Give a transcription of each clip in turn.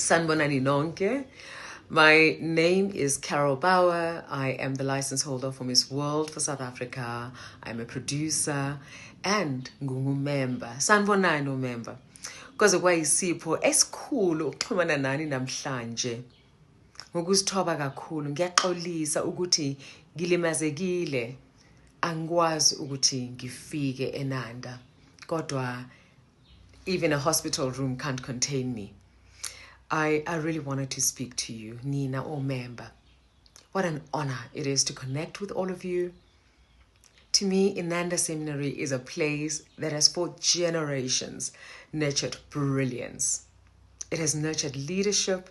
Sanibonani nonke. My name is Carol Bouwer. I am the license holder for Miss World for South Africa. I'm a producer and member. Sanibonani member. Because kwayisipho esikhulu ukuxhumana nani namhlanje. Ngokuzithoba kakhulu ngiyaxolisa ukuthi ngilimazekile. Angikwazi ukuthi ngifike eNanda. Kodwa even a hospital room can't contain me. I really wanted to speak to you, Nina or member. What an honor it is to connect with all of you. To me, Inanda Seminary is a place that has for generations nurtured brilliance. It has nurtured leadership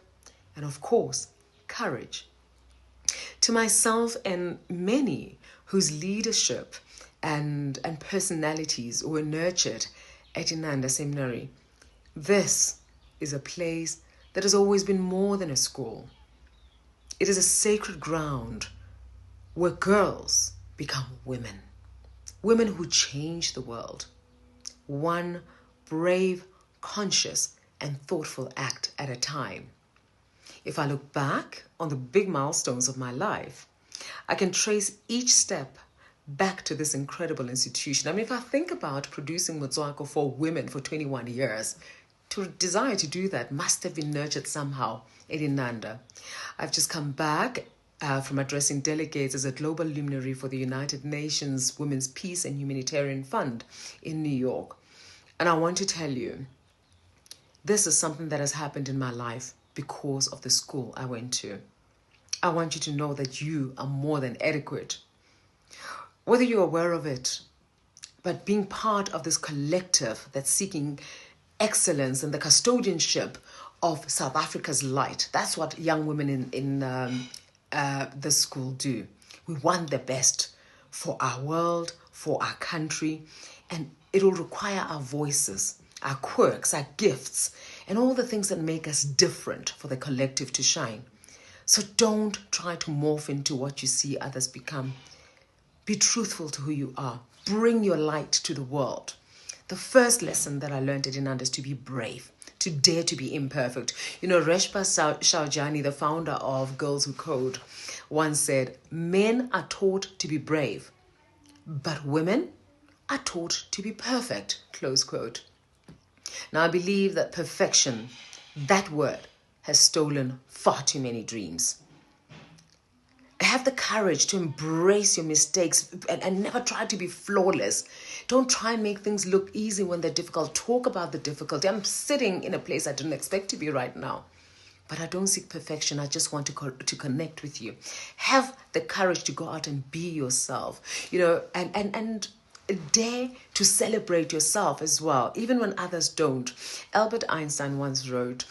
and, of course, courage. To myself and many whose leadership and personalities were nurtured at Inanda Seminary, this is a place that has always been more than a school. It is a sacred ground where girls become women. Women who change the world. One brave, conscious, and thoughtful act at a time. If I look back on the big milestones of my life, I can trace each step back to this incredible institution. I mean, if I think about producing Motswako for women for 21 years, to desire to do that must have been nurtured somehow in Inanda. I've just come back from addressing delegates as a global luminary for the United Nations Women's Peace and Humanitarian Fund in New York. And I want to tell you, this is something that has happened in my life because of the school I went to. I want you to know that you are more than adequate. Whether you're aware of it, but being part of this collective that's seeking excellence and the custodianship of South Africa's light. That's what young women in the school do. We want the best for our world, for our country, and it will require our voices, our quirks, our gifts, and all the things that make us different for the collective to shine. So don't try to morph into what you see others become. Be truthful to who you are. Bring your light to the world. The first lesson that I learned at Inanda is to be brave, to dare to be imperfect. You know, Reshpa Shaujani, the founder of Girls Who Code, once said, men are taught to be brave, but women are taught to be perfect, close quote. Now, I believe that perfection, that word, has stolen far too many dreams. Have the courage to embrace your mistakes and never try to be flawless. Don't try and make things look easy when they're difficult. Talk about the difficulty. I'm sitting in a place I didn't expect to be right now. But I don't seek perfection. I just want to connect with you. Have the courage to go out and be yourself, you know, and dare to celebrate yourself as well, even when others don't. Albert Einstein once wrote,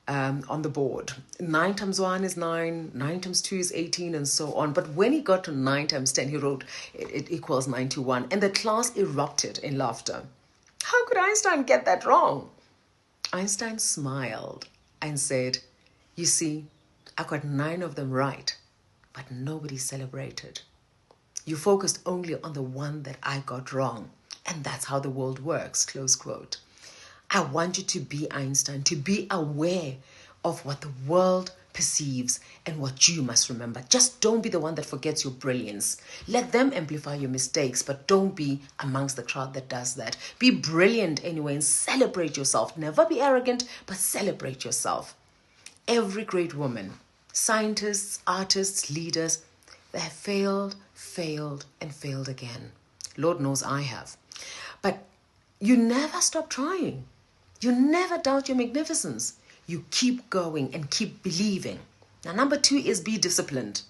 on the board, 9 times 1 is 9, 9 times 2 is 18, and so on. But when he got to 9 times 10, he wrote it equals 91, and the class erupted in laughter. How could Einstein get that wrong? Einstein smiled and said, you see, I got 9 of them right, but nobody celebrated. You focused only on the one that I got wrong, and that's how the world works, close quote. I want you to be Einstein, to be aware of what the world perceives and what you must remember. Just don't be the one that forgets your brilliance. Let them amplify your mistakes, but don't be amongst the crowd that does that. Be brilliant anyway and celebrate yourself. Never be arrogant, but celebrate yourself. Every great woman, scientists, artists, leaders, they have failed, and failed again. Lord knows I have. But you never stop trying. You never doubt your magnificence. You keep going and keep believing. Now, number 2 is be disciplined.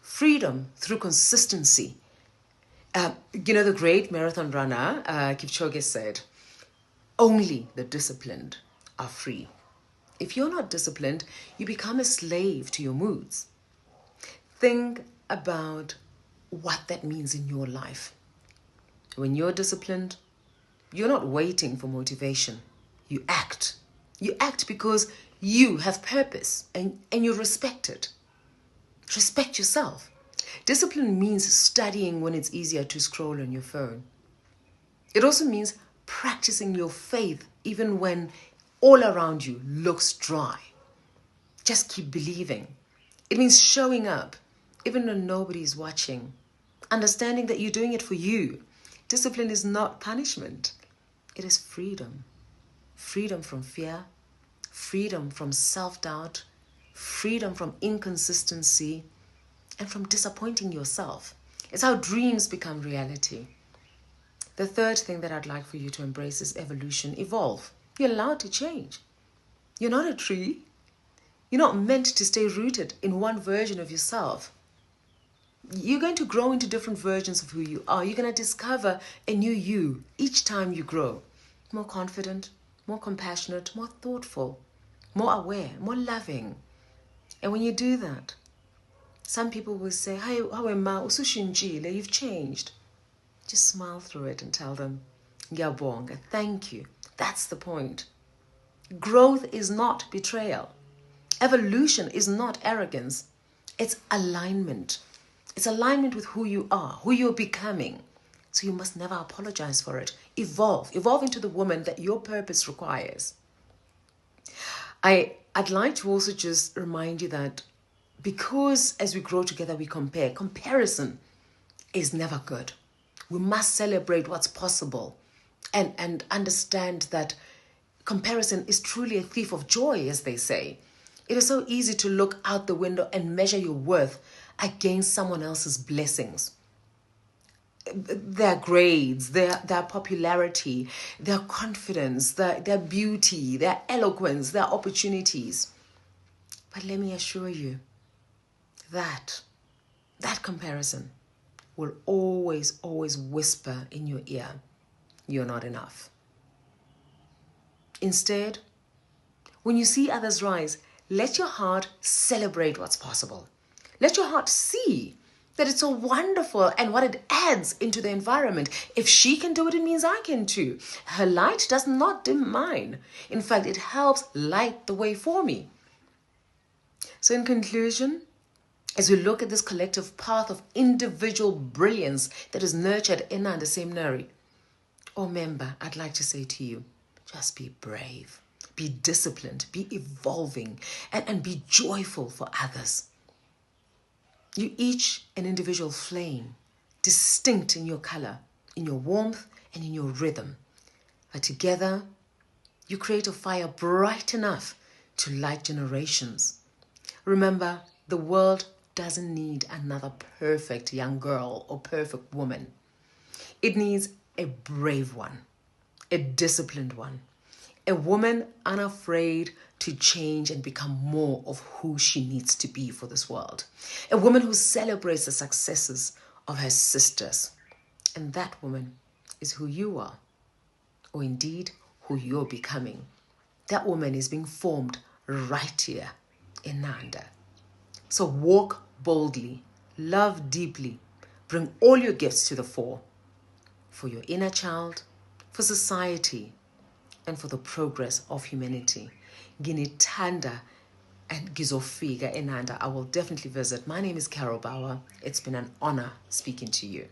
Freedom through consistency. You know, the great marathon runner, Kipchoge said, only the disciplined are free. If you're not disciplined, you become a slave to your moods. Think about what that means in your life. When you're disciplined, you're not waiting for motivation. You act. You act because you have purpose and you respect it. Respect yourself. Discipline means studying when it's easier to scroll on your phone. It also means practicing your faith even when all around you looks dry. Just keep believing. It means showing up, even when nobody's watching. Understanding that you're doing it for you. Discipline is not punishment. It is freedom. Freedom from fear, freedom from self-doubt, freedom from inconsistency, and from disappointing yourself. It's how dreams become reality. The third thing that I'd like for you to embrace is evolution. Evolve. You're allowed to change. You're not a tree. You're not meant to stay rooted in one version of yourself. You're going to grow into different versions of who you are. You're going to discover a new you each time you grow. More confident, more compassionate, more thoughtful, more aware, more loving. And when you do that, some people will say, "Hi, how am I? Usushinjile, you've changed." Just smile through it and tell them, "Ngiyabonga, thank you." That's the point. Growth is not betrayal. Evolution is not arrogance. It's alignment. It's alignment with who you are, who you're becoming. So you must never apologize for it. Evolve. Evolve into the woman that your purpose requires. I'd like to also just remind you that because as we grow together, we compare. Comparison is never good. We must celebrate what's possible and understand that comparison is truly a thief of joy, as they say. It is so easy to look out the window and measure your worth against someone else's blessings. Their grades, their popularity, their confidence, their beauty, their eloquence, their opportunities. But let me assure you that comparison will always, always whisper in your ear, "You're not enough." Instead, when you see others rise, let your heart celebrate what's possible. Let your heart see that it's so wonderful and what it adds into the environment. If she can do it, it means I can too. Her light does not dim mine. In fact, it helps light the way for me. So in conclusion, as we look at this collective path of individual brilliance that is nurtured in the seminary, member, I'd like to say to you, just be brave, be disciplined, be evolving, and be joyful for others. You each an individual flame, distinct in your color, in your warmth, and in your rhythm. But together, you create a fire bright enough to light generations. Remember, the world doesn't need another perfect young girl or perfect woman. It needs a brave one, a disciplined one, a woman unafraid to change and become more of who she needs to be for this world. A woman who celebrates the successes of her sisters. And that woman is who you are, or indeed who you're becoming. That woman is being formed right here in Nanda. So walk boldly, love deeply, bring all your gifts to the fore for your inner child, for society, and for the progress of humanity. Ginitanda and Gizofika Enanda. I will definitely visit. My name is Carol Bouwer. It's been an honor speaking to you.